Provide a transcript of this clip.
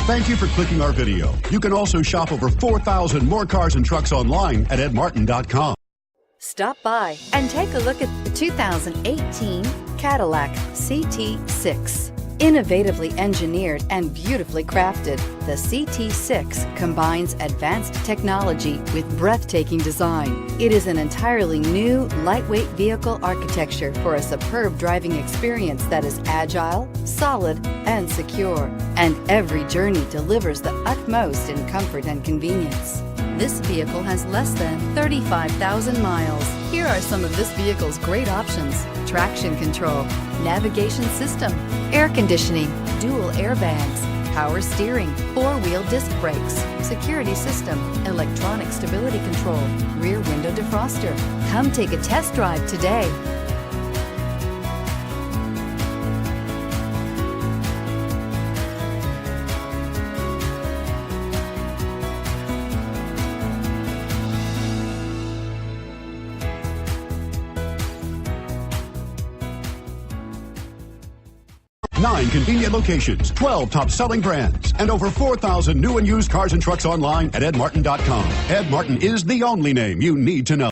Thank you for clicking our video. You can also shop over 4,000 more cars and trucks online at edmartin.com. Stop by and take a look at the 2018 Cadillac CT6. Innovatively engineered and beautifully crafted, the CT6 combines advanced technology with breathtaking design. It is an entirely new, lightweight vehicle architecture for a superb driving experience that is agile, solid, and secure. And every journey delivers the utmost in comfort and convenience. This vehicle has less than 35,000 miles. Here are some of this vehicle's great options: traction control, navigation system, air conditioning, dual airbags, power steering, four-wheel disc brakes, security system, electronic stability control, rear window defroster. Come take a test drive today. Nine convenient locations, 12 top-selling brands, and over 4,000 new and used cars and trucks online at edmartin.com. Ed Martin is the only name you need to know.